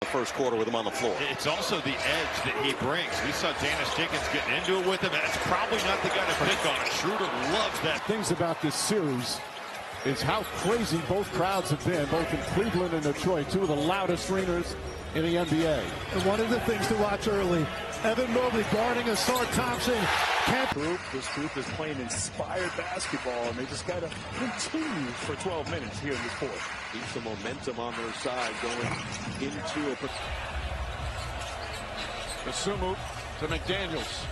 first quarter with him on the floor. It's also the edge that he brings. We saw Dennis Jenkins getting into it with him, and it's probably not the guy to pick on. Schroeder loves that. Things about this series is how crazy both crowds have been, both in Cleveland and Detroit, two of the loudest arenas in the NBA. And one of the things to watch early, Evan Mobley guarding Asar Thompson. This group is playing inspired basketball, and they just got to continue for 12 minutes here in this fourth. Keep some momentum on their side going into a... Basumu to McDaniels.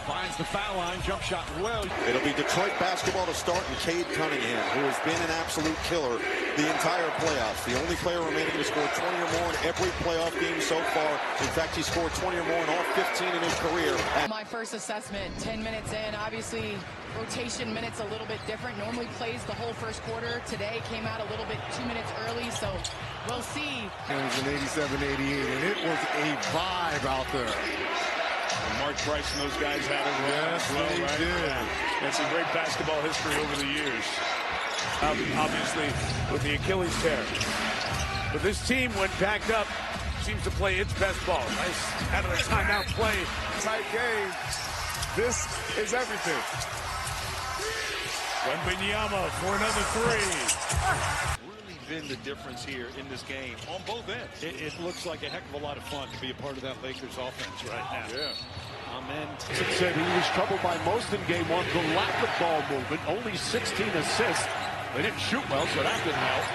Finds the foul line, jump shot well. It'll be Detroit basketball to start, and Cade Cunningham, who has been an absolute killer the entire playoffs. The only player remaining to score 20 or more in every playoff game so far. In fact, he scored 20 or more in all 15 in his career. My first assessment, 10 minutes in, obviously rotation minutes a little bit different. Normally plays the whole first quarter. Today came out a little bit 2 minutes early, so we'll see. It was an 87-88, and it was a vibe out there. Mark Price and those guys had it. Yes, well, they right? did. That's a great basketball history over the years. Obviously, with the Achilles tear. But this team, when backed up, seems to play its best ball. Nice out of the timeout play. Tight game. This is everything. Wembanyama for another three. Been the difference here in this game on both ends. It looks like a heck of a lot of fun to be a part of that Lakers offense right now. Yeah. Amen. Said he was troubled by most in game one. The lack of ball movement, only 16 assists. They didn't shoot well, so that didn't help.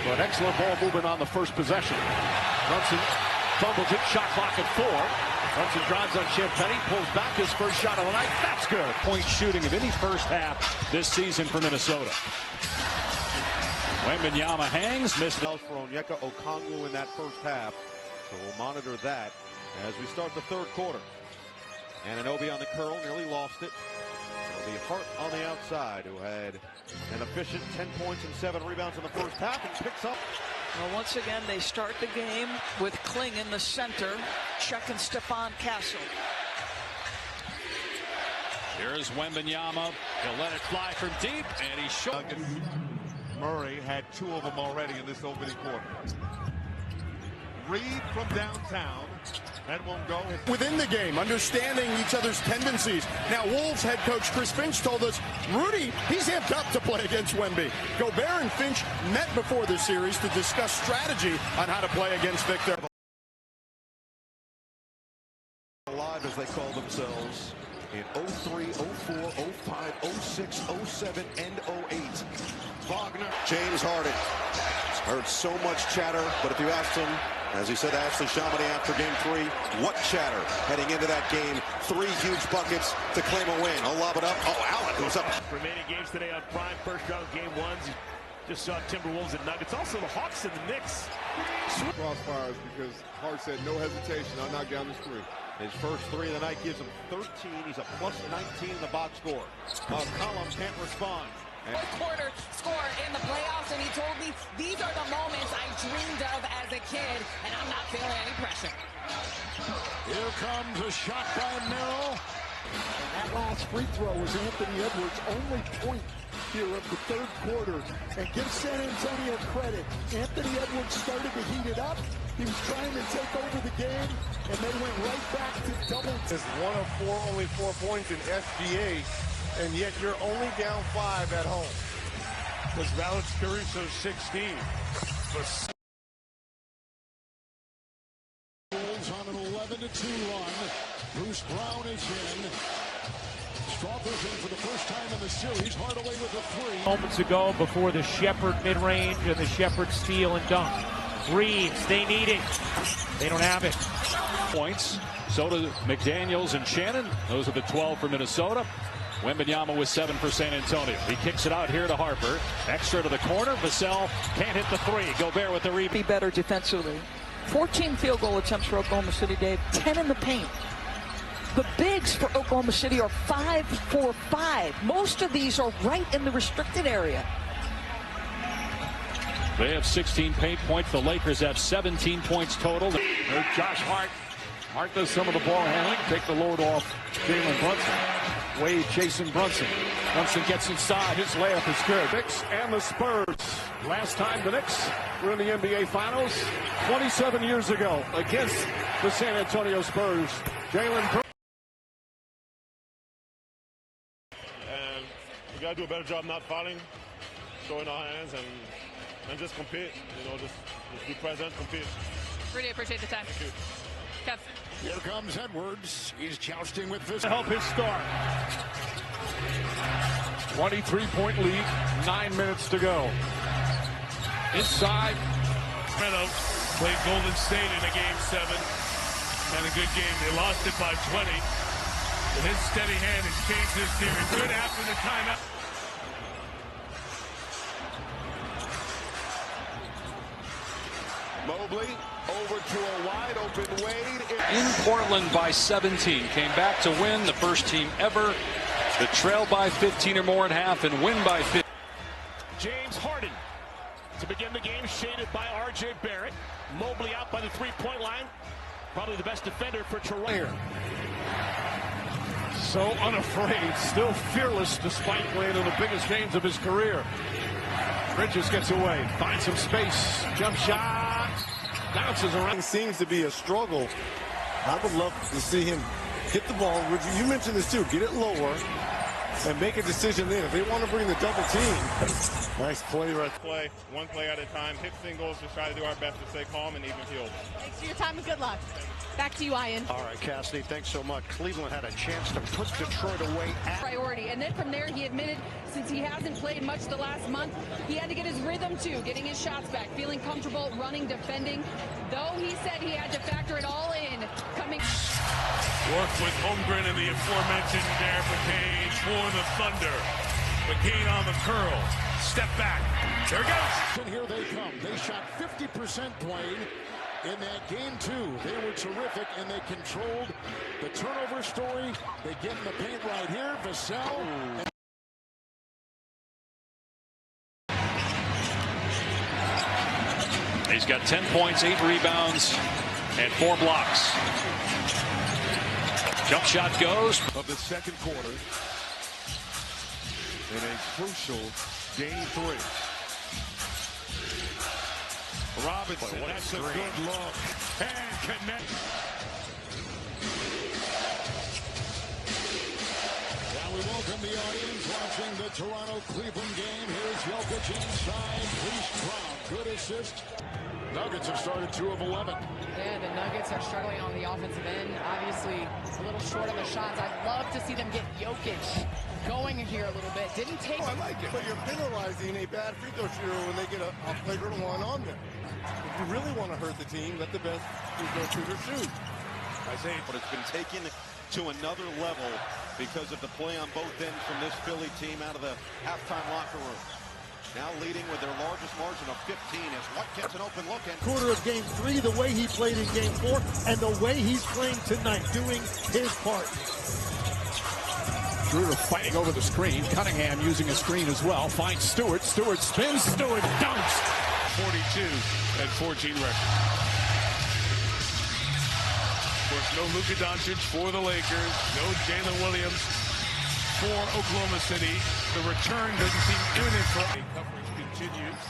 But excellent ball movement on the first possession. Brunson fumbles it, shot clock at 4. Brunson drives on Champagnie, pulls back his first shot of the night. That's good. Point shooting of any first half this season for Minnesota. Wembanyama hangs, missed it. For Onyeka Okongwu in that first half. So we'll monitor that as we start the third quarter. Anunoby on the curl, nearly lost it. It'll be Hart on the outside, who had an efficient 10 points and 7 rebounds in the first half, and picks up. Well, once again, they start the game with Kling in the center, checking Stephon Castle. Here's Wembanyama. He'll let it fly from deep, and he's shot. Murray had 2 of them already in this opening quarter. Reed from downtown. That won't go. Within the game, understanding each other's tendencies. Now, Wolves head coach Chris Finch told us, Rudy, he's amped up to play against Wemby. Gobert and Finch met before the series to discuss strategy on how to play against Victor. Alive, as they call themselves, in 03, 04, 05, 06, 07, and 08. Wagner. James Harden. Heard so much chatter, but if you asked him, as he said to Ashley Chamonix after game 3, what chatter heading into that game? 3 huge buckets to claim a win. He'll lob it up. Oh, Allen goes up. Remaining games today on Prime. First round game 1s. Just saw Timberwolves and Nuggets. Also the Hawks and the Knicks. Crossfires because Hart said no hesitation. I'll knock down this 3. His first 3 of the night gives him 13. He's a plus 19 in the box score. McCollum can't respond. Fourth quarter score in the playoffs, and he told me these are the moments I dreamed of as a kid, and I'm not feeling any pressure. Here comes a shot by Merrill. That last free throw was Anthony Edwards' only point here of the third quarter. And give San Antonio credit. Anthony Edwards started to heat it up. He was trying to take over the game, and they went right back to double. It's 1 of 4, only 4 points in SGA, and yet you're only down 5 at home. Was Alex Caruso 16? Bulls on an 11-2 run. Bruce Brown is in. Strawberry's in for the first time in the series. Hardaway with a 3. Moments ago before the Shepherd mid-range and the Shepherd steal and dunk. Reeves, they need it. They don't have it. Points. So do McDaniels and Shannon. Those are the 12 for Minnesota. Wembanyama with 7 for San Antonio. He kicks it out here to Harper. Extra to the corner. Vassell can't hit the 3. Gobert with the rebound. Be better defensively. 14 field goal attempts for Oklahoma City, Dave. 10 in the paint. The bigs for Oklahoma City are 5 for 5. Most of these are right in the restricted area. They have 16 paint points. The Lakers have 17 points total. There's Josh Hart. Hart does some of the ball handling. Take the load off Jalen Brunson. Wade chasing Brunson. Brunson gets inside. His layup is good. Knicks and the Spurs. Last time the Knicks were in the NBA Finals, 27 years ago, against the San Antonio Spurs. Jalen Brunson. And we got to do a better job not fouling, showing our hands, and just compete. You know, just be present, compete. Really appreciate the time. Thank you. Kev. Here comes Edwards. He's jousting with this. To help his start. 23-point lead, 9 minutes to go. Inside. Sacramento played Golden State in a Game 7. Had a good game. They lost it by 20. But his steady hand has changed this series. Good after the timeout. Mobley over to a wide open Wade. In Portland by 17. Came back to win, the first team ever to trail by 15 or more at half and win by 15. James Harden to begin the game, shaded by R.J. Barrett. Mobley out by the three-point line. Probably the best defender for Toronto. So unafraid, still fearless despite playing in the biggest games of his career. Bridges gets away, finds some space, jump shot, bounces around. It seems to be a struggle. I would love to see him get the ball. You mentioned this too. Get it lower and make a decision then. If they want to bring the double team, nice play right. Play one play at a time, hit singles, just try to do our best to stay calm and even keeled. Thanks for your time and good luck. Back to you, Ian. All right, Cassidy, thanks so much. Cleveland had a chance to put Detroit away at Priority. And then from there, he admitted since he hasn't played much the last month, he had to get his rhythm too, getting his shots back, feeling comfortable running, defending. Though he said he had to factor it all in. Coming. Work with Holmgren and the aforementioned there McCain for the Thunder. McCain on the curl. Step back. There it goes. And here they come. They shot 50% playing in that game 2. They were terrific, and they controlled the turnover story. They get in the paint right here. Vassell. He's got 10 points, 8 rebounds, and 4 blocks. Jump shot goes. Of the second quarter in a crucial Game 3. Robinson, that's a good look. And connect. Now we welcome the audience watching the Toronto-Cleveland game. Here's Jokic inside. Reece Brown, good assist. Nuggets have started 2 of 11. Yeah, the Nuggets are struggling on the offensive end. Obviously, a little short on the shots. I'd love to see them get Jokic going here a little bit. Didn't take. I like it. But you're penalizing a bad free throw shooter when they get a flagrant one on them. If you really want to hurt the team, let the best free throw shooter shoot. But it's been taken to another level because of the play on both ends from this Philly team out of the halftime locker room. Now leading with their largest margin of 15 as White gets an open look. And Quarter of Game 3, the way he played in Game 4, and the way he's playing tonight, doing his part. Schroeder fighting over the screen. Cunningham using a screen as well. Finds Stewart. Stewart spins. Stewart dunks. 42 and 14 record. Of course, no Luka Doncic for the Lakers. No Jalen Williams for Oklahoma City. The return doesn't seem imminent for coverage continues.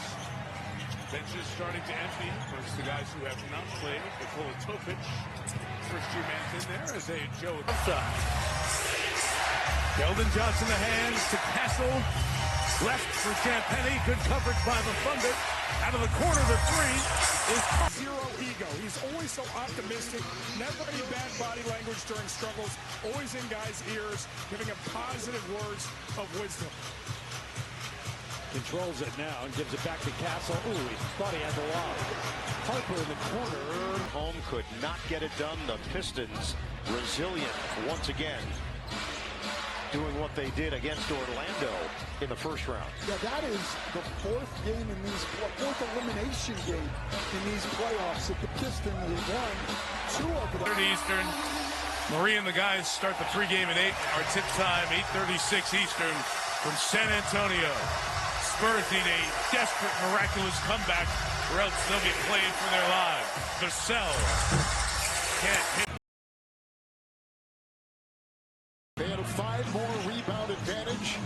Benches starting to empty. First, the guys who have not played. Nikola Topic, first-year man's in there as a Joe outside. Keldon Johnson the hands to Castle. Left for Champagny. Good coverage by the Thunder. Out of the corner, the 3 is Zero ego. He's always so optimistic. Never any bad body language during struggles. Always in guys' ears, giving them positive words of wisdom. Controls it now and gives it back to Castle. Ooh, he thought he had the lob. Harper in the corner. Home could not get it done. The Pistons resilient once again, doing what they did against Orlando in the first round. Yeah, that is the 4th game in these, 4th elimination game in these playoffs that the Pistons have won 2 of them. 30 Eastern. Marie and the guys start the pregame at 8. Our tip time, 8:36 Eastern from San Antonio. Spurs need a desperate, miraculous comeback or else they'll get played for their lives. Vassell can't hit. They had a 5 more rebound advantage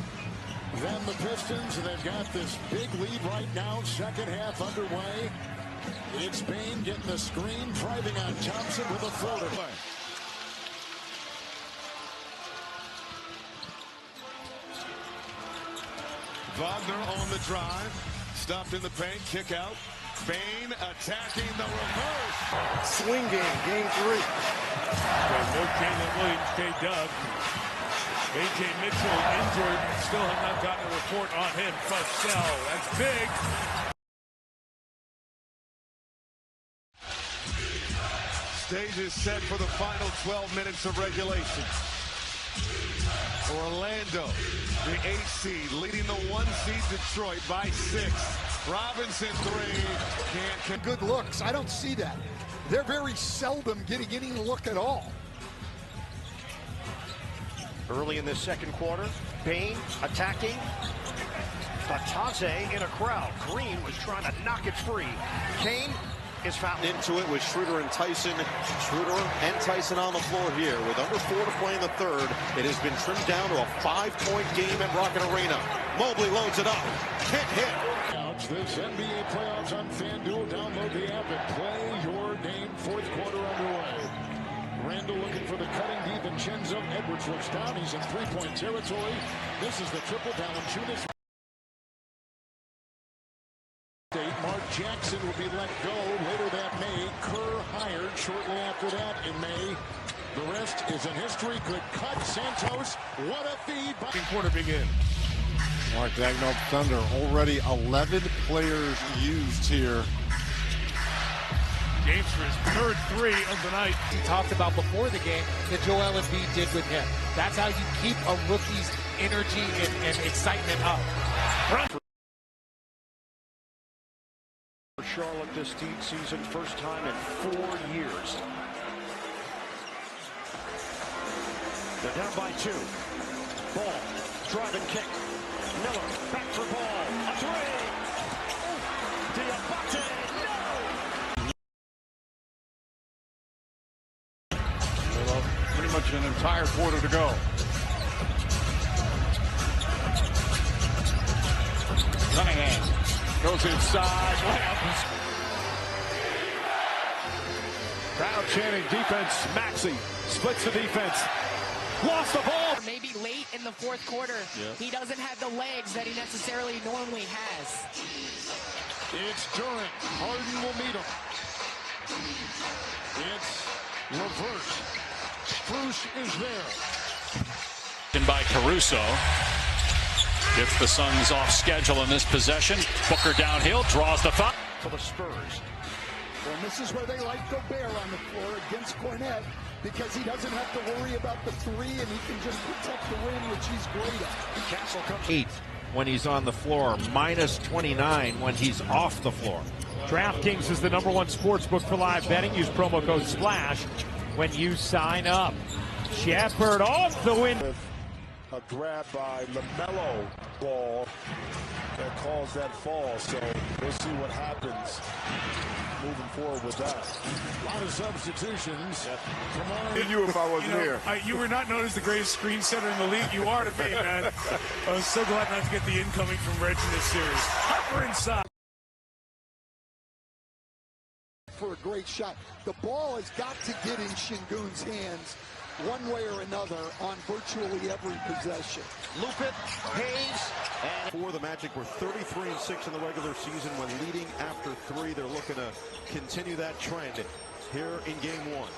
than the Pistons, and they've got this big lead right now. Second half underway. It's Payne getting the screen, driving on Thompson with a floater. Wagner on the drive, stopped in the paint, kick out. Payne attacking the reverse. Swing game 3. No Jalen Williams, K-Dub. A.J. Mitchell injured. Still have not gotten a report on him. Fussell, that's big. Stage is set for the final 12 minutes of regulation. Orlando, the 8 seed, leading the 1 seed Detroit by 6. Robinson 3. Can't. Good looks. I don't see that. They're very seldom getting any look at all. Early in this second quarter, Payne attacking. Batase in a crowd. Green was trying to knock it free. Kane is fouled. Into it with Schroeder and Tyson. Schroeder and Tyson on the floor here with under 4 to play in the third. It has been trimmed down to a 5-point game at Rocket Arena. Mobley loads it up. Can't hit. This NBA Playoffs on FanDuel. Download the app and play your game. Fourth quarter underway. Randall looking for the cutting deep, and Chenzo. Edwards looks down. He's in three-point territory. This is the triple down. Chunas. Mark Jackson will be let go later that May. Kerr hired shortly after that in May. The rest is in history. Good cut. Santos. What a feed. Quarter begin. Mark Daigneault Thunder, already 11 players used here. James for his third 3 of the night. He talked about before the game that Joel Embiid did with him. That's how you keep a rookie's energy and excitement up. Charlotte this season, first time in 4 years. They're down by 2. Ball, drive and kick. Miller, back for ball. A 3. Diabate, Well, pretty much an entire quarter to go. Cunningham goes inside. Crowd chanting defense. Maxey splits the defense. Lost the ball. Maybe late in the fourth quarter. Yeah. He doesn't have the legs that he necessarily normally has. It's Durant. Harden will meet him. It's reverse. Spruce is there. By Caruso. Gets the Suns off schedule in this possession. Booker downhill, draws the foul. For the Spurs. Well, this is where they like Gobert on the floor against Cornette, because he doesn't have to worry about the 3 and he can just protect the rim, which he's great at. Castle comes 8 when he's on the floor, minus 29 when he's off the floor. DraftKings is the #1 sportsbook for live betting. Use promo code SPLASH when you sign up. Shepherd off the win. A grab by LaMelo Ball that caused that fall, so we'll see what happens moving forward with that. A lot of substitutions. Come on. You if I wasn't here. You were not known as the greatest screen setter in the league. You are to me, man. I was so glad not to get the incoming from Reg in this series. Harper inside. For a great shot. The ball has got to get in Şengün's hands one way or another on virtually every possession. Loop it, Hayes, and For the Magic were 33-6 in the regular season when leading after 3. They're looking to continue that trend here in game 1.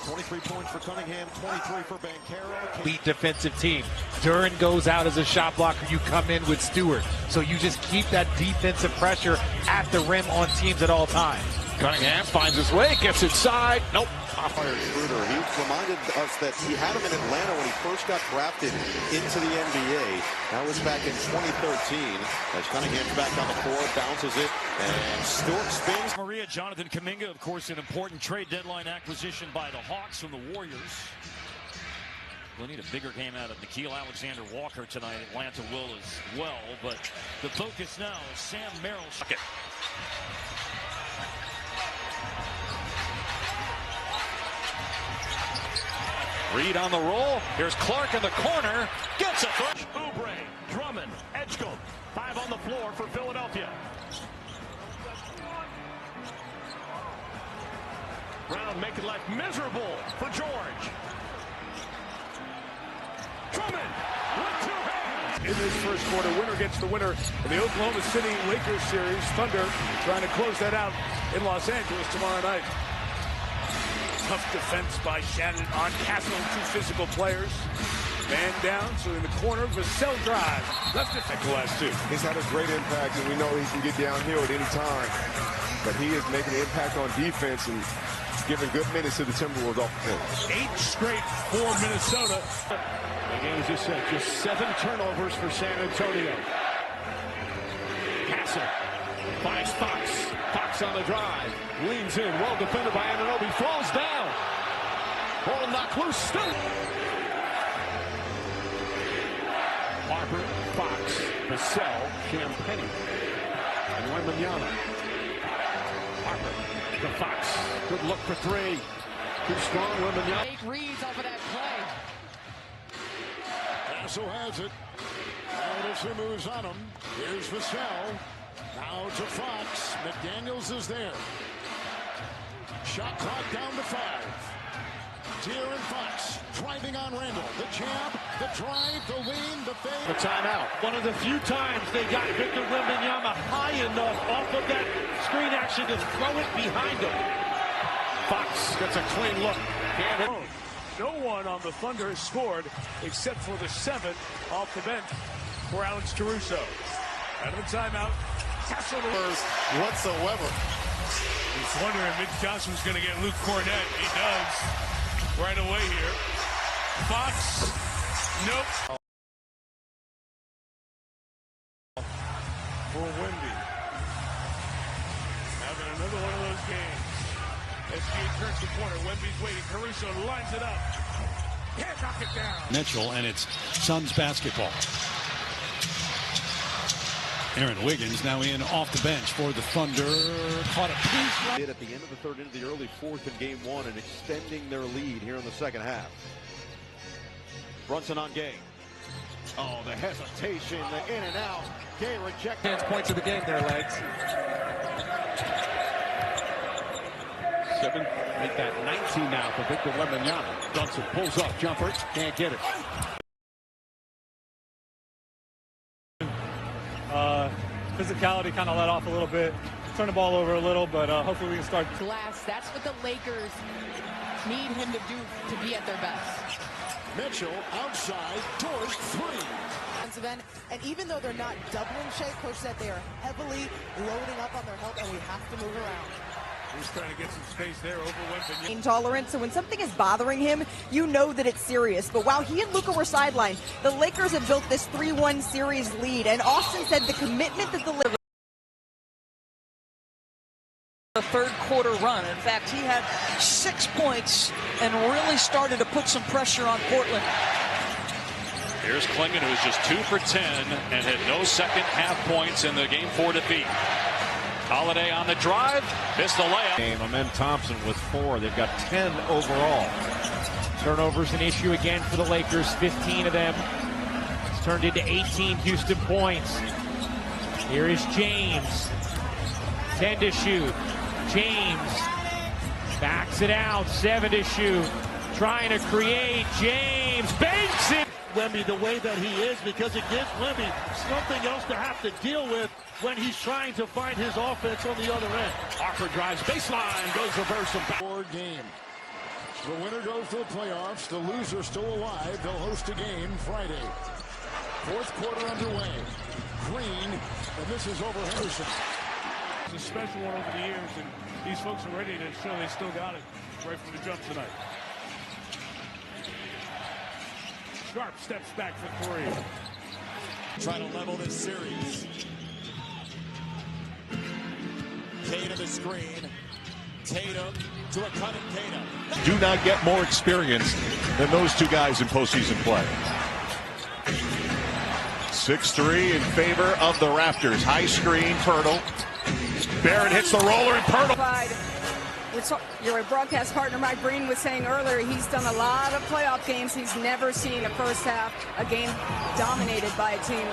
23 points for Cunningham, 23 for Banchero. Elite defensive team. Duran goes out as a shot blocker. You come in with Stewart. So you just keep that defensive pressure at the rim on teams at all times. Cunningham finds his way, gets inside. Nope. Schroeder. He reminded us that he had him in Atlanta when he first got drafted into the NBA. That was back in 2013. As Cunningham's back on the floor, bounces it, and Stewart spins. Maria, Jonathan Kuminga, of course, an important trade deadline acquisition by the Hawks from the Warriors. We'll need a bigger game out of Nickeil Alexander-Walker tonight. Atlanta will as well, but the focus now is Sam Merrill. Reed on the roll. Here's Clark in the corner. Gets it. Oubre, Drummond, Edgecombe. 5 on the floor for Philadelphia. Brown making life miserable for George. Drummond with 2 hands. In this first quarter, winner gets the winner of the Oklahoma City Lakers series. Thunder trying to close that out in Los Angeles tomorrow night. Tough defense by Shannon on Castle. 2 physical players. Man down, so in the corner, Vassell drive. Left it back last 2. He's had a great impact, and we know he can get downhill at any time. But he is making an impact on defense and giving good minutes to the Timberwolves off the bench. 8 straight for Minnesota. Again, as you said, just 7 turnovers for San Antonio. Castle finds Fox. Fox on the drive. Leans in. Well defended by Anunoby. Falls down. Ball knocked loose. Still. Harper, Fox, Vassell, Champagnie, and Wembanyama. Harper to Fox. Good look for 3. Too strong, Wembanyama. Take reads off of that play. Castle has it. Notice moves on him. Here's Vassell. Now to Fox. McDaniels is there. Shot clock down to 5. De'Aaron Fox driving on Randall. The jab, the drive, the lean, the fade. The timeout. One of the few times they got Victor Wembanyama high enough off of that screen action to throw it behind him. Fox gets a clean look. Can't hit. No one on the Thunder has scored except for the 7 off the bench for Alex Caruso. Out of the timeout. Castle Whatsoever. He's wondering if Mitch Johnson's going to get Luke Cornett. He does. Right away here. Fox. Nope. For Wemby. Having another one of those games. SGA turns the corner. Wemby's waiting. Caruso lines it up. Can't knock it down. Mitchell, and it's Suns basketball. Aaron Wiggins now in off the bench for the Thunder. Caught a piece at the end of the third, into the early fourth in game 1, and extending their lead here in the second half. Brunson on Gay. Oh, the hesitation, the in and out. Gay rejected. Hands points of the game there, Legs. 7, make that 19 now for Victor Wembanyama. Brunson pulls up, jumper, can't get it. Physicality kind of let off a little bit. Turn the ball over a little, but hopefully we can start. Glass, that's what the Lakers need him to do to be at their best. Mitchell outside, George 3. And even though they're not doubling Shea, coach said they are heavily loading up on their help, and we have to move around. He's trying to get some space there over Wembanyama. Intolerant, so when something is bothering him, you know that it's serious. But while he and Luka were sidelined, the Lakers have built this 3-1 series lead, and Austin said the commitment that the Lakers the third quarter run. In fact, he had 6 points and really started to put some pressure on Portland. Here's Klingon, who was just 2 for 10 and had no second half points in the Game 4 defeat. Holiday on the drive, missed the layup. Amen Thompson with 4. They've got 10 overall. Turnovers an issue again for the Lakers. 15 of them. It's turned into 18 Houston points. Here is James. 10 to shoot. James backs it out. 7 to shoot. Trying to create. James banks it. Wemby the way that he is, because it gives Wemby something else to have to deal with when he's trying to find his offense on the other end. Harper drives baseline, goes reverse and back. Game. The winner goes to the playoffs. The loser still alive. They'll host a game Friday. Fourth quarter underway. Green, and this is over Henderson. It's a special one over the years, and these folks are ready to show they still got it right from the jump tonight. Sharp steps back for 3. Trying to level this series. Tatum the screen. Tatum to a cutting Tatum. Do not get more experience than those 2 guys in postseason play. 6-3 in favor of the Raptors. High screen, Pirtle. Barrett hits the roller, and Pirtle. Your broadcast partner Mike Breen was saying earlier he's done a lot of playoff games. He's never seen a first half, a game dominated by a team.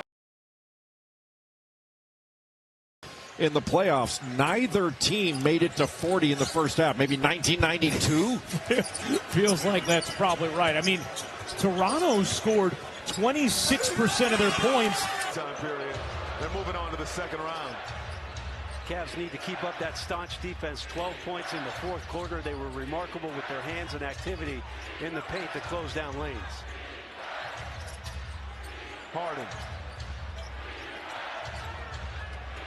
In the playoffs, neither team made it to 40 in the first half. Maybe 1992? Feels like that's probably right. I mean, Toronto scored 26% of their points. Time period. They're moving on to the second round. Cavs need to keep up that staunch defense. 12 points in the fourth quarter. They were remarkable with their hands and activity in the paint to close down lanes. Harden.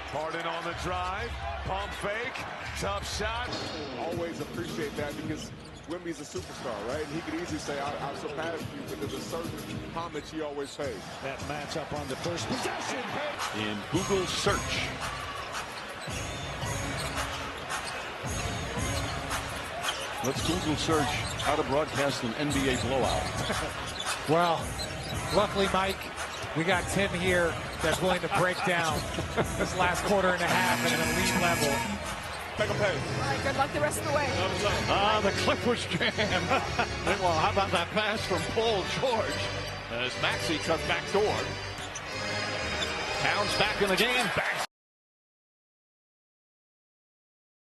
Harden on the drive. Pump fake. Tough shot. Always appreciate that because Wemby's a superstar, right? And he could easily say, I've surpassed you, but there's a certain homage he always pays. That matchup on the first possession. In Google search. Let's Google search how to broadcast an NBA blowout. Well, luckily, Mike, we got Tim here that's willing to break down this last quarter and a half at an elite level. All right, good luck the rest of the way. The Clippers jam. Well, how about that pass from Paul George as Maxey comes back door. Towns back in the game. Back.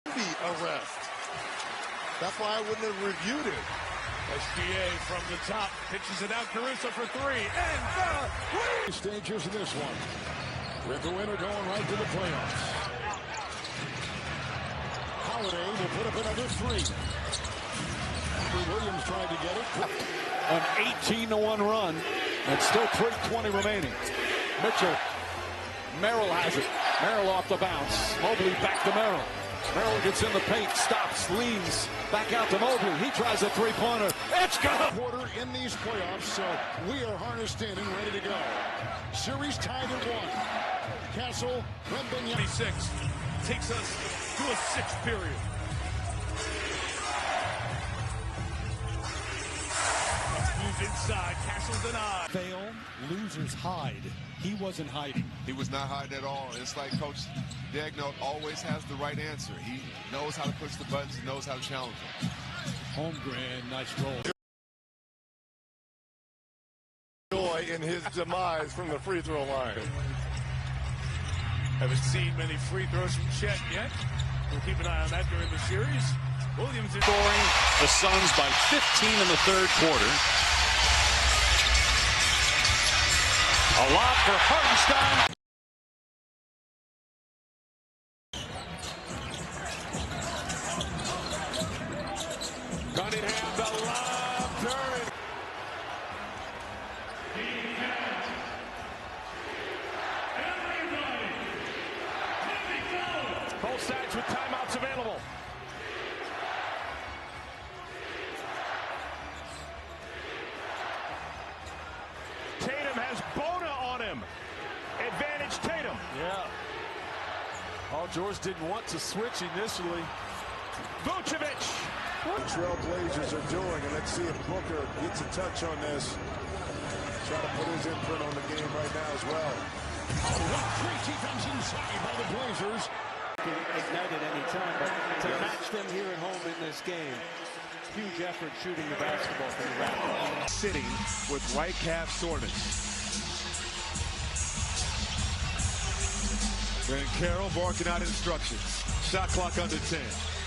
The arrest. That's why I wouldn't have reviewed it. SGA from the top pitches it out. Caruso for three. And the stages in this one. With the winner going right to the playoffs. Holiday will put up another three. Williams tried to get it. An 18-1 run. And still 3:20 remaining. Mitchell. Merrill has it. Merrill off the bounce. Mobley back to Merrill. Merrill gets in the paint, stops, leans, back out to Mobley. He tries a three-pointer. It's gone! Quarter in these playoffs, so we are harnessed in and ready to go. Series tied at 1. Castle, Wembanyama. 26 takes us to a sixth period. Moves inside, Castle denied. Fail, losers hide. He wasn't hiding. He was not hiding at all. It's like Coach Daigneault always has the right answer. He knows how to push the buttons. He knows how to challenge them. Holmgren, nice roll. Joy in his demise from the free throw line. Haven't seen many free throws from Chet yet. We'll keep an eye on that during the series. Williams is scoring the Suns by 15 in the third quarter. A lot for Hartenstein. Cunningham, the lob, turn. Both sides with timeouts available. Tatum has Bona on him. Advantage Tatum. Yeah. Paul George didn't want to switch initially. Vucevic. What the Trailblazers are doing, and let's see if Booker gets a touch on this. Try to put his imprint on the game right now as well. Great defense inside by the Blazers. Ignite at any time, but to match them here at home in this game, huge effort shooting the basketball from the Raptors. Sitting with right calf soreness. Van Carroll barking out instructions. Shot clock under 10.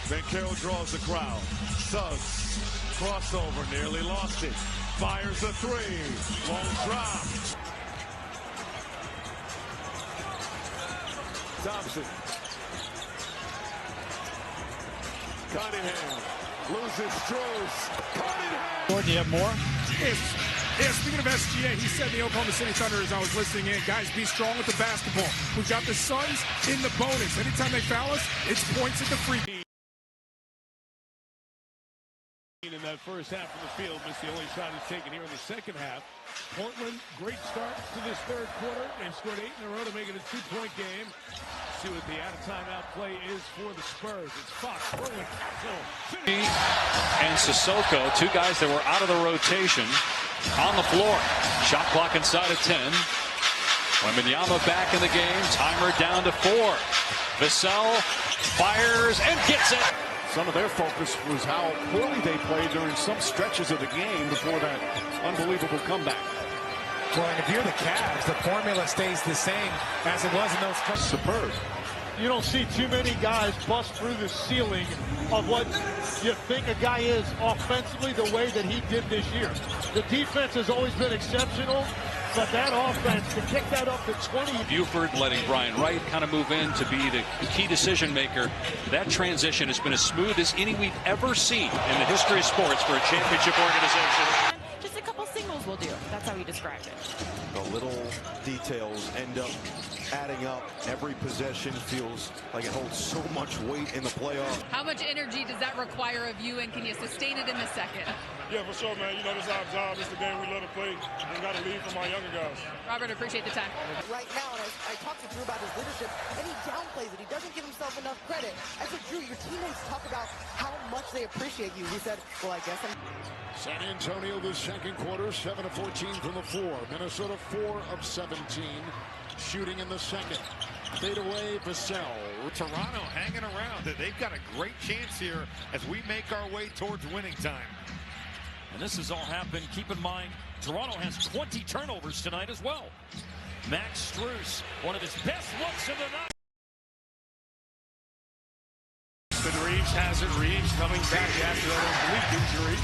Van Carroll draws the crowd. Suggs, crossover, nearly lost it. Fires a three. Long drop. Thompson. Cunningham loses Struz. Cunningham. Jordan, you have more? Yeah, speaking of SGA, he said the Oklahoma City Thunder as I was listening in, guys, be strong with the basketball. We've got the Suns in the bonus. Anytime they foul us, it's points at the free. In that first half of the field, missed the only shot he's taken here in the second half. Portland, great start to this third quarter. They've scored 8 in a row to make it a 2-point game. See what the out-of-timeout play is for the Spurs. It's Fox, Portland, Castle. And Sissoko, two guys that were out of the rotation on the floor. Shot clock inside of 10. Wembanyama back in the game. Timer down to 4. Vassell fires and gets it. Some of their focus was how poorly they played during some stretches of the game before that unbelievable comeback. Well, and if you're the Cavs, the formula stays the same as it was in those first. Superb. You don't see too many guys bust through the ceiling of what you think a guy is offensively the way that he did this year. The defense has always been exceptional, but that offense, to kick that up to 20. Buford letting Brian Wright kind of move in to be the key decision maker. That transition has been as smooth as any we've ever seen in the history of sports for a championship organization. Just a couple singles will do. That's how he described it. The little details end up adding up. Every possession feels like it holds so much weight in the playoff. How much energy does that require of you, and can you sustain it in the second? Yeah, for sure, man. You know, this is our job. This is the game we love to play. We got to lead from our younger guys. Robert, appreciate the time. Right now, and I talked to Drew about his leadership, and he downplays it. He doesn't give himself enough credit. I said, Drew, your teammates talk about how much they appreciate you. He said, well, I guess I'm... San Antonio, the second quarter, 7 of 14 from the floor. Minnesota, 4 of 17. Shooting in the second. Fade away, Vassell. Toronto hanging around. They've got a great chance here as we make our way towards winning time. And this has all happened. Keep in mind, Toronto has 20 turnovers tonight as well. Max Strus, one of his best looks of the night. But Reeves has it. Reeves coming back after that oblique injury.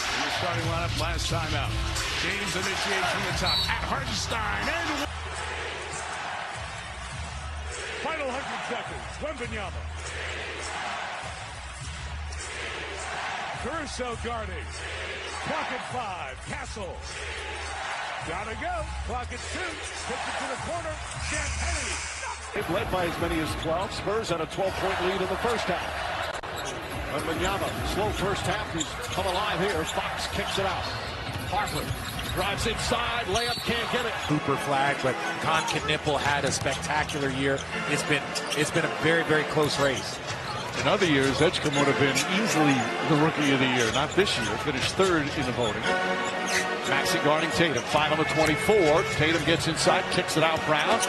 In the starting lineup last time out. James initiates from the top at Hartenstein. And final 100 seconds. Wembanyama. Caruso guarding. Clock at 5. Castle. Gotta go. Clock at 2. Puts it to the corner. Champagne. They've led by as many as 12. Spurs had a 12-point lead in the first half. Wembanyama, slow first half. He's come alive here. Fox kicks it out. Harper drives inside. Layup, can't get it. Cooper flag, but Knippel had a spectacular year. It's been a very, very close race. In other years, Edgecombe would have been easily the Rookie of the Year. Not this year. Finished third in the voting. Maxey guarding Tatum. 5 on the 24. Tatum gets inside, kicks it out. Brown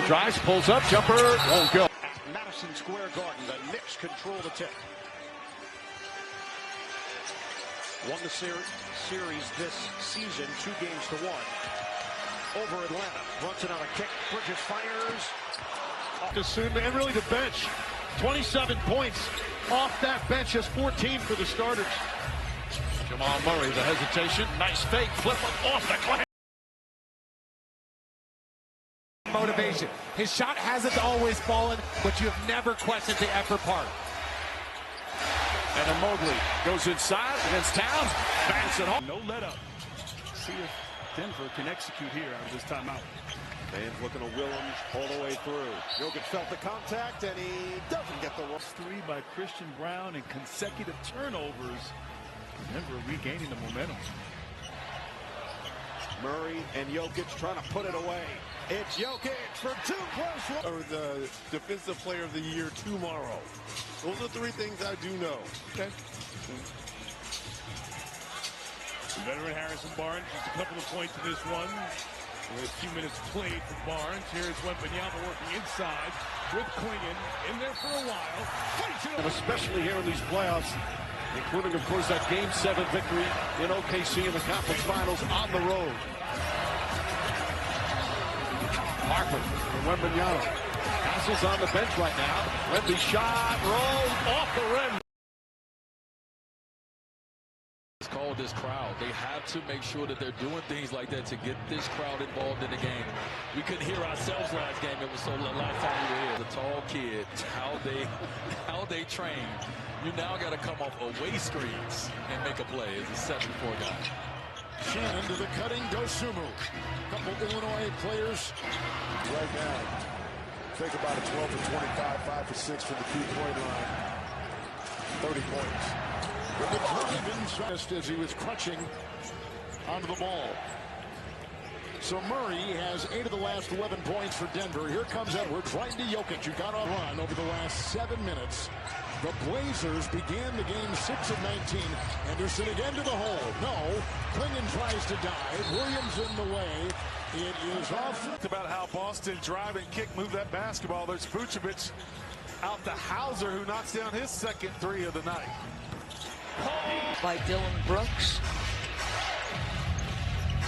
drives, pulls up, jumper, won't go. At Madison Square Garden, the Knicks control the tip. Won the series this season, 2 games to 1. Over Atlanta. Brunson on a kick. Bridges fires. And really the bench. 27 points off that bench, has 14 for the starters. Jamal Murray, the hesitation. Nice fake. Flip off the glass. Motivation. His shot hasn't always fallen, but you have never questioned the effort part. And then Mobley goes inside against Towns. Banks it home. No let up. See if Denver can execute here out of this timeout. Fans looking to Willems all the way through. Jokic felt the contact, and he doesn't get the rush. 3 by Christian Brown and consecutive turnovers. Denver regaining the momentum. Murray and Jokic trying to put it away. It's Jokic for 2 plus 1. Or the Defensive Player of the Year tomorrow. Those are 3 things I do know. Okay. Veteran Harrison Barnes, just a couple of points in this one. With a few minutes played for Barnes. Here's Wembanyama working inside with Klingon in there for a while. And especially here in these playoffs, including, of course, that Game 7 victory in OKC in the conference finals on the road. Harper and Wembanyama. Castle's on the bench right now. Wemby shot, rolled off the rim. Called this crowd. They have to make sure that they're doing things like that to get this crowd involved in the game. We couldn't hear ourselves last game. It was so last time we were here. The tall kid, how they train. You now got to come off away screens and make a play as a 7-4 guy. Shannon to the cutting, Dosunmu. Couple Illinois players Right now, think about it, 12 for 25, 5 for 6 from the 2-point line. 30 points. With the drive inside as he was crunching onto the ball. So Murray has 8 of the last 11 points for Denver. Here comes Edwards right into Jokic, who got on run over the last 7 minutes. The Blazers began the game 6 of 19. Anderson again to the hole. No. Klingon tries to dive. Williams in the way. It is off. About how Boston drive and kick move that basketball. There's Vucevic out to Hauser, who knocks down his second three of the night. By Dylan Brooks.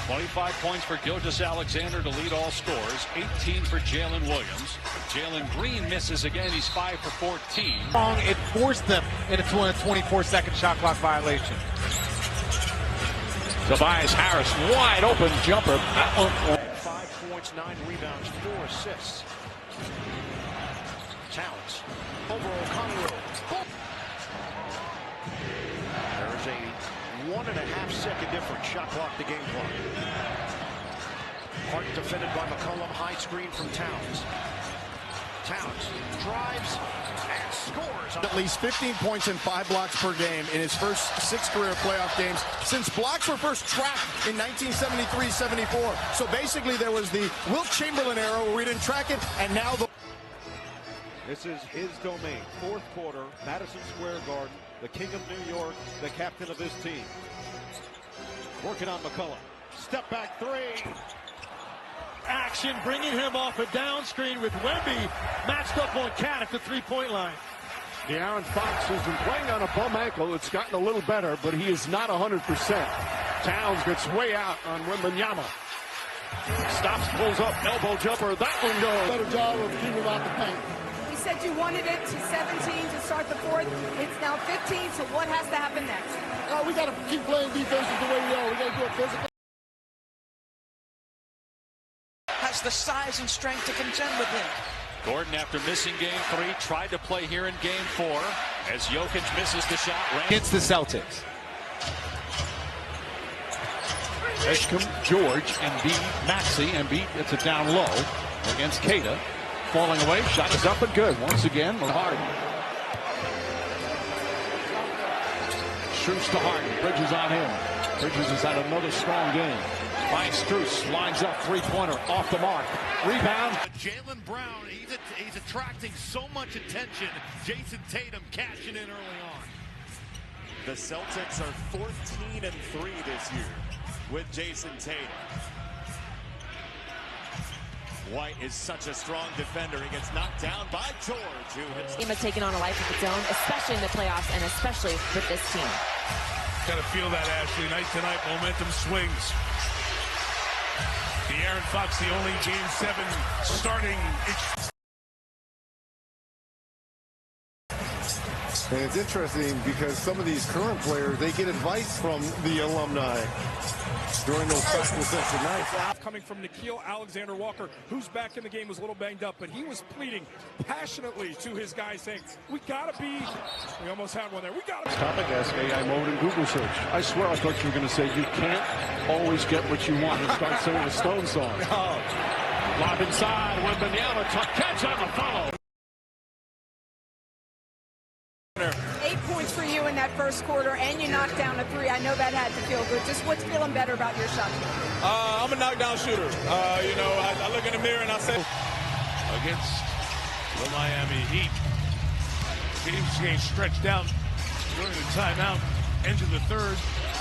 25 points for Gilgeous-Alexander to lead all scores. 18 for Jalen Williams. Jalen Green misses again. He's 5 for 14. It forced them into a 24-second shot clock violation. Tobias Harris, wide open jumper. 5 points, 9 rebounds, 4 assists. Towns over O'Connor. There is a 1.5 second difference. Shot clock to game clock. Hart defended by McCollum. High screen from Towns. Towns drives and scores. At least 15 points and 5 blocks per game in his first 6 career playoff games since blocks were first tracked in 1973-74. So basically there was the Wilt Chamberlain era where we didn't track it, and now the... This is his domain. Fourth quarter, Madison Square Garden, the king of New York, the captain of this team. Working on McCollum. Step back three. Action, bringing him off a down screen with Wemby matched up on Cat at the three-point line. De'Aaron Fox has been playing on a bum ankle. It's gotten a little better, but he is not 100%. Towns gets way out on Wembanyama. Stops, pulls up, elbow jumper. That one goes. Better job of keeping out the paint. We said you wanted it to 17 to start the fourth. It's now 15, so what has to happen next? We got to keep playing defense the way we are. We got to do it physically. Has the size and strength to contend with him. Gordon, after missing game 3, tried to play here in game 4 as Jokic misses the shot. Against the Celtics. Eshcom, George, Embiid, Maxey. Embiid gets it down low against Keita. Falling away, shot is up and good. Once again, Harden. Shoots to Harden. Bridges on him. Bridges has had another strong game. Finds Strus, lines up, three-pointer, off the mark. Rebound. Jaylen Brown, he's attracting so much attention. Jason Tatum cashing in early on. The Celtics are 14-3 this year with Jason Tatum. White is such a strong defender. He gets knocked down by George, who hits. Team has taken on a life of its own, especially in the playoffs and especially with this team. Kind of feel that, Ashley. Night to night, momentum swings. De'Aaron Fox, the only Game 7 starting. And it's interesting because some of these current players, they get advice from the alumni during those practice nights. Coming from Nickeil Alexander-Walker, who's back in the game, was a little banged up, but he was pleading passionately to his guys, saying, we gotta be, we almost had one there, we gotta be. Topic, ask AI mode in Google search. I swear I thought you were going to say you can't always get what you want and start singing the Stone song. Lob inside, Wembanyama, catch on the follow. 8 points for you in that first quarter, and you knocked down a 3. I know that had to feel good. Just what's feeling better about your shot? I'm a knockdown shooter. I look in the mirror and I say, against the Miami Heat, games getting stretched out during the timeout, end of the third,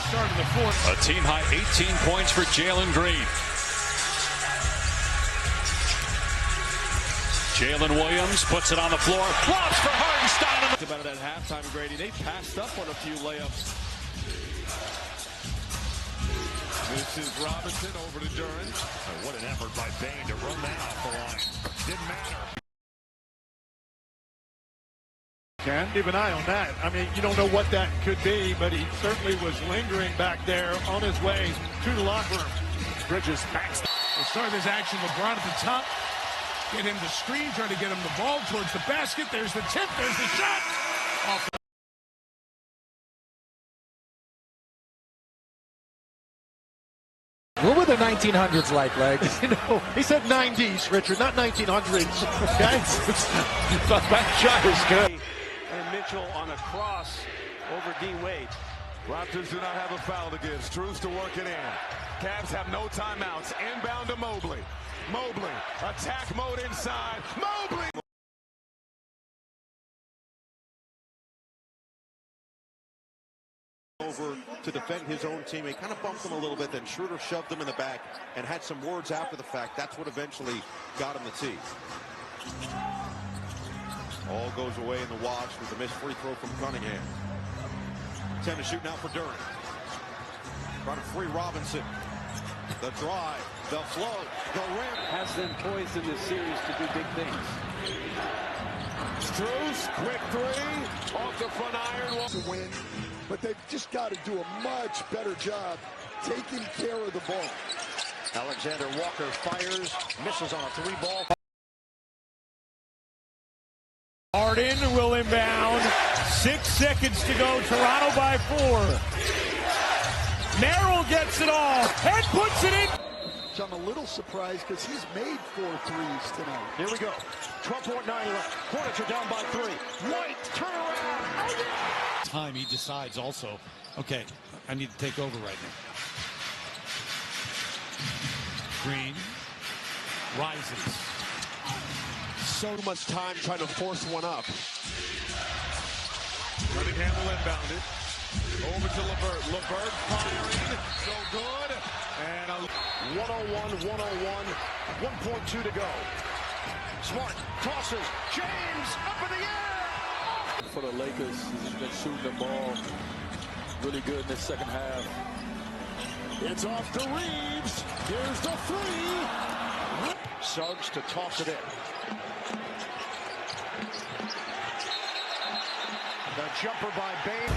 start of the fourth. A team high 18 points for Jalen Green. Jalen Williams puts it on the floor. Lobs for Hartenstein. About it at halftime, Grady. They passed up on a few layups. This is Robinson over to Duran. Oh, what an effort by Bane to run that off the line. Didn't matter. Can keep an eye on that. I mean, you don't know what that could be, but he certainly was lingering back there on his way to the locker room. Bridges backs. We'll start this action. LeBron at the top. Get him the screen, trying to get him the ball towards the basket. There's the tip, there's the shot. Off. What were the 1900s like, Legs? He said 90s, Richard, not 1900s. Okay? That shot is good. And Mitchell on a cross over D. Wade. Raptors do not have a foul to give. Strus to work it in. Cavs have no timeouts. Inbound to Mobley. Mobley, attack mode inside. Mobley! Over to defend his own teammate, kind of bumped him a little bit, then Schroeder shoved him in the back and had some words after the fact. That's what eventually got him the tee. All goes away in the wash with the missed free throw from Cunningham. 10 to shoot now for Durant. Trying to free Robinson. The drive, the flow, the rim. Has them poised in this series to do big things. Strus, quick three, off the front iron. To win, but they've just got to do a much better job taking care of the ball. Alexander Walker fires, misses on a three-ball. Harden will inbound. 6 seconds to go. Toronto by 4. Merrill gets it off and puts it in. So I'm a little surprised because he's made 4 threes tonight. Here we go. 12.9 left. Hornets are down by 3. White, turn around. Oh, yeah. Time he decides also, okay, I need to take over right now. Green rises. So much time trying to force one up. Cunningham will inbound it. Over to LeVert. LeVert firing. So good. And 101, 1.2 to go. Smart tosses. James up in the air. For the Lakers, he's been shooting the ball really good in the second half. It's off to Reeves. Here's the three. Suggs to toss it in. The jumper by Bain.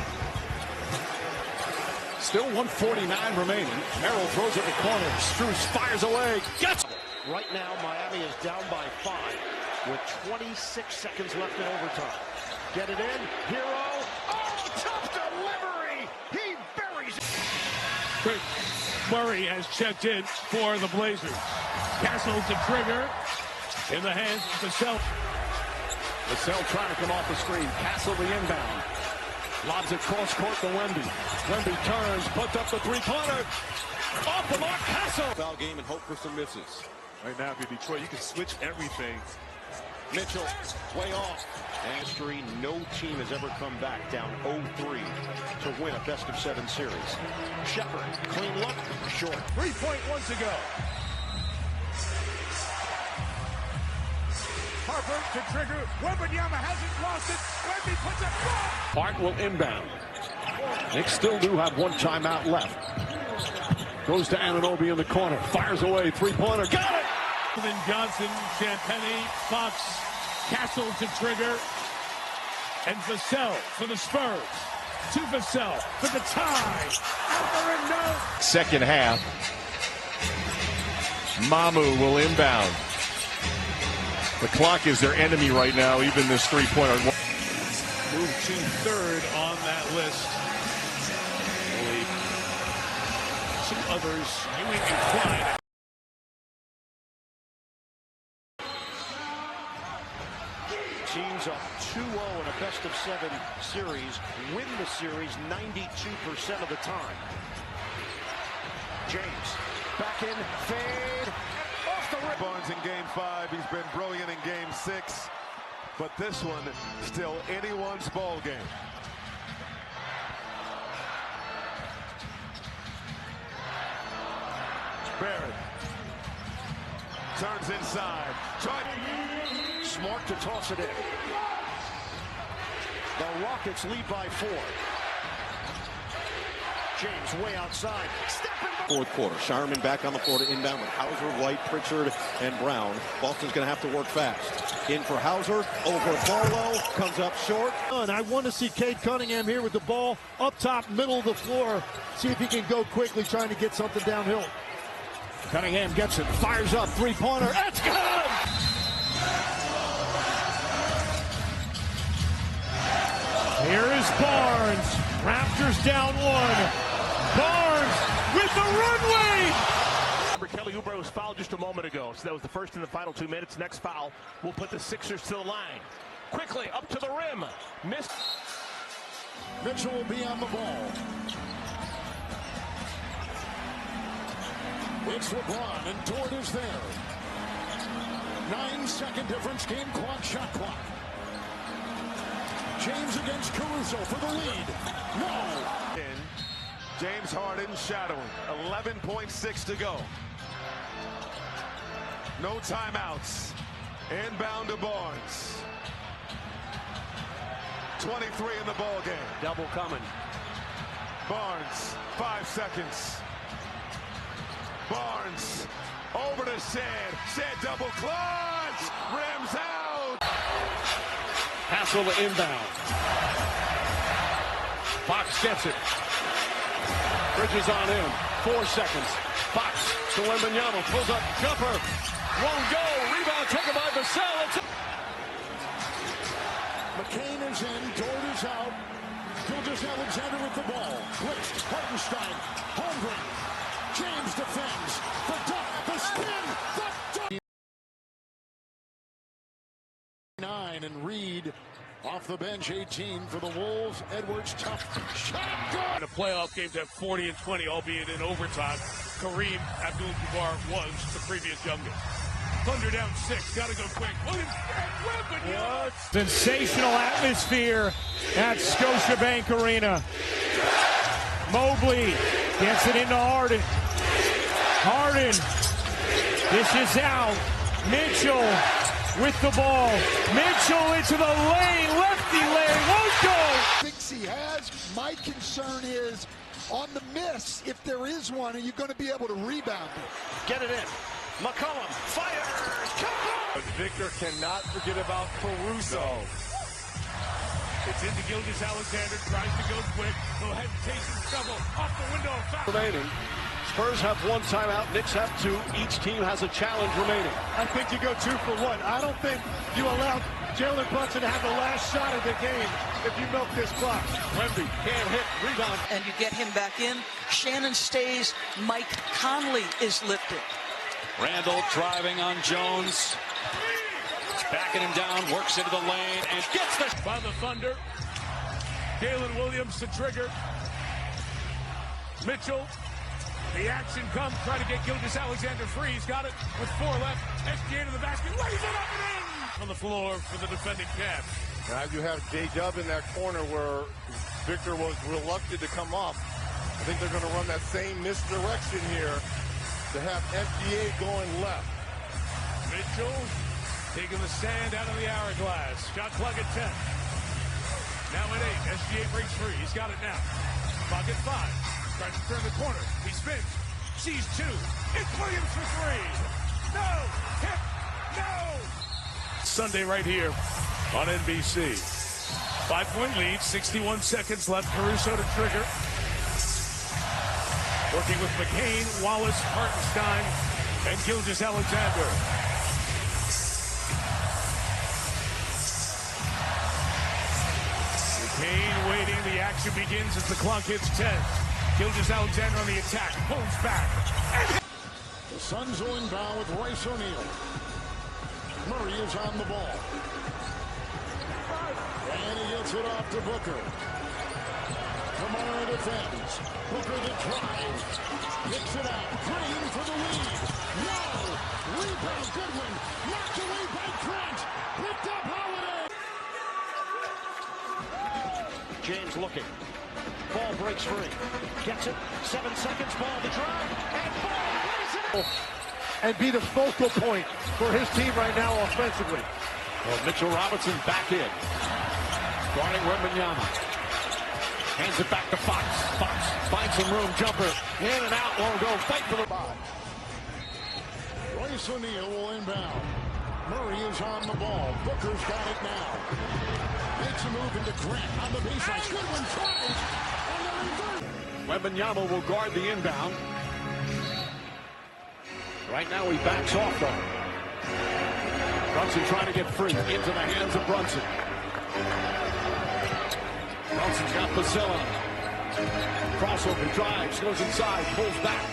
Still 1:49 remaining. Merrill throws it in the corner. Strus fires away. Gets. Right now, Miami is down by 5 with 26 seconds left in overtime. Get it in. Hero. Oh, tough delivery. He buries it. Murray has checked in for the Blazers. Castle to trigger in the hands of Vassell. Vassell trying to come off the screen. Castle the inbound. Lobs it cross court to Wemby. Wemby turns, puts up the three-pointer. Off the mark, Castle. Foul game and hope for some misses. right now, if you're Detroit, you can switch everything. Mitchell, way off. In history, no team has ever come back down 0-3 to win a best-of-7 series. Shepard, clean look, short. 3.1 to go. Harper to trigger. Wembanyama hasn't lost it. Wemby puts it. Hart will inbound. Knicks still do have one timeout left. Goes to Anunoby in the corner. Fires away. Three-pointer. Got it! Johnson, Champagny, Fox, Castle to trigger. And Vassell for the Spurs. To Vassell for the tie. After and no. Second half. Mamu will inbound. The clock is their enemy right now, even this three-pointer. Move to third on that list. Only some others. Ewing and Clyde. Teams up 2-0 in a best-of-7 series win the series 92% of the time. James, back in, fade, off the rim. Barnes in Game 5, he's been brilliant in Game 6, but this one still anyone's ball game. Barrett turns inside. Smart to toss it in. The Rockets lead by 4. James way outside. Fourth quarter. Shireman back on the floor to inbound with Hauser, White, Pritchard, and Brown. Boston's going to have to work fast. In for Hauser, over Barlow, comes up short. And I want to see Cade Cunningham here with the ball up top, middle of the floor. See if he can go quickly, trying to get something downhill. Cunningham gets it, fires up, three-pointer. It's good! Here is Barnes. Raptors down 1. Barnes with the runway. Kelly Oubre was fouled just a moment ago, so that was the first in the final 2 minutes. Next foul will put the Sixers to the line. Quickly up to the rim. Missed. Mitchell will be on the ball. It's LeBron, and Dort is there. 9-second difference, game clock, shot clock. James against Caruso for the lead. No. James Harden shadowing. 11.6 to go. No timeouts. Inbound to Barnes. 23 in the ball game. Double coming. Barnes, 5 seconds. Barnes, over to Sand. Sand double clutch. Rims out. Hassel to inbound. Fox gets it. Bridges on in. 4 seconds. Fox to Wembanyama. Pulls up. Jumper. Won't go. Rebound taken by Vassell. McCain is in. Dort is out. Gilgeous-Alexander with the ball. Blitz. Hartenstein. Holmgren. James defends. The dunk. The spin. The dunk. 9 and Reed off the bench. 18 for the Wolves. Edwards tough shot. In a playoff game to have 40 and 20, albeit in overtime. Kareem Abdul-Jabbar was the previous youngest. Thunder down 6. Got to go quick. Williams. Sensational atmosphere at Scotiabank Arena. Mobley gets it into Harden. Harden dishes out. Mitchell with the ball. Mitchell into the lane. Lefty lane. Won't go. Thinks he has. My concern is on the miss, if there is one, are you going to be able to rebound it? Get it in. McCollum fires. Victor cannot forget about Caruso. It's into Gilgeous-Alexander. Tries to go quick. No hesitation. Trouble. Off the window. Foul. Remaining. Spurs have 1 timeout. Knicks have 2. Each team has a challenge remaining. I think you go 2 for 1. I don't think you allow Jalen Brunson to have the last shot of the game if you milk this clock. Wemby can't hit. Rebound. And you get him back in. Shannon stays. Mike Conley is lifted. Randall driving on Jones. Backing him down, works into the lane, and gets the... By the Thunder. Galen Williams to trigger. Mitchell. The action comes. Try to get Gilgeous-Alexander free. He's got it with 4 left. SGA to the basket. Lays it up and in. On the floor for the defending Cavs. Now you have J-Dub in that corner where Victor was reluctant to come off. I think they're going to run that same misdirection here to have SGA going left. Mitchell taking the sand out of the hourglass. Shot clock at 10. Now at 8. SGA breaks free. He's got it now. Clock at 5. Tries to turn the corner. He spins. Sees 2. It's Williams for 3. No. Hit. No. Sunday right here on NBC. 5-point lead. 61 seconds left. Caruso to trigger. Working with McCain, Wallace, Hartenstein, and Gilgeous-Alexander. McCain waiting. The action begins as the clock hits 10. Gilgeous-Alexander on the attack. Pulls back. The Suns will inbound with Royce O'Neal. Murray is on the ball. And he gets it off to Booker. Kamara defends. Booker the drive. Picks it out. Green for the lead. No! Rebound. Goodwin. Knocked away by Grant. Picked up Holiday. James looking. Ball breaks free. Gets it. 7 seconds. Ball the drive. And ball lays it out. And be the focal point for his team right now offensively. Well, Mitchell Robinson back in. Guarding Wembanyama. Hands it back to Fox. Fox finds some room. Jumper. In and out. Won't go. Fight for the ball. Royce O'Neal will inbound. Murray is on the ball. Booker's got it now. Makes a move into Grant on the baseline. Goodwin tries. And the reverse. Wembanyama will guard the inbound. Right now he backs off though. Brunson trying to get free. Into the hands of Brunson. Brunson's got Pasilla. Crossover, drives, goes inside, pulls back.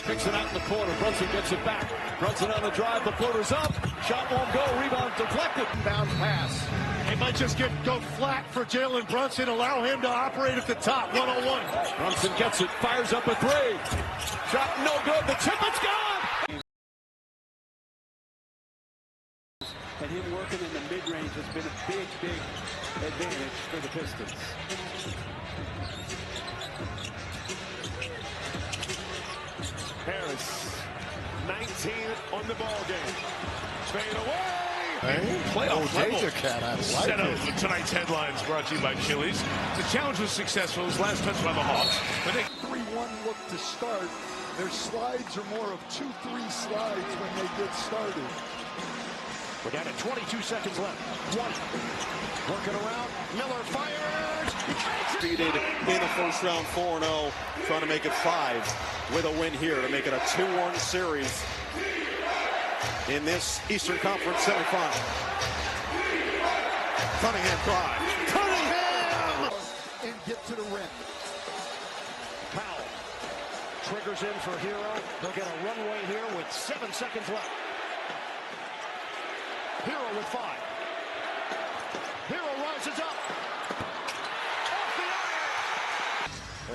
Picks it out in the corner. Brunson gets it back. Brunson on the drive. The floater's up. Shot won't go. Rebound deflected. Bounce pass. It might just go flat for Jalen Brunson. Allow him to operate at the top. 1-on-1. Brunson gets it. Fires up a 3. Shot no good. The tip, it's gone. And him working in the mid-range has been a big, big advantage for the Pistons. Harris, 19 on the ball game. Fade away. Playoff level Cat, I like set up it. for tonight's headlines brought to you by Chili's. The challenge was successful. It was last touch by the Hawks. But they 3-1 look to start. Their slides are more of 2-3 slides when they get started. We're down to 22 seconds left. White working around. Miller fires. Defeated in the first round 4-0, trying to make it 5 with a win here to make it a 2-1 series in this Eastern Conference semifinal. Cunningham drive. Cunningham! And get to the rim. Powell triggers in for Hero. They'll get a runway here with 7 seconds left. Hero with 5. Hero rises up.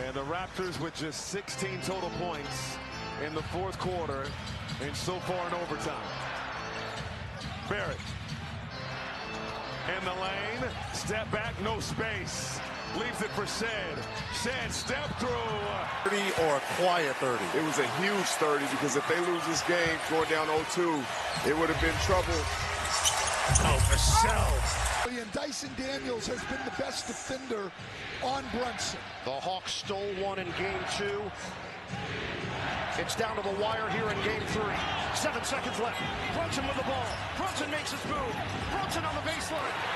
And the Raptors with just 16 total points in the fourth quarter and so far in overtime. Barrett in the lane, step back, no space. Leaves it for Sed. Sed, step through. 30 or a quiet 30. It was a huge 30 because if they lose this game going down 0-2, it would have been trouble. Oh, Vassell. And Dyson Daniels has been the best defender on Brunson. The Hawks stole one in game 2. It's down to the wire here in game 3. 7 seconds left. Brunson with the ball. Brunson makes his move. Brunson on the baseline.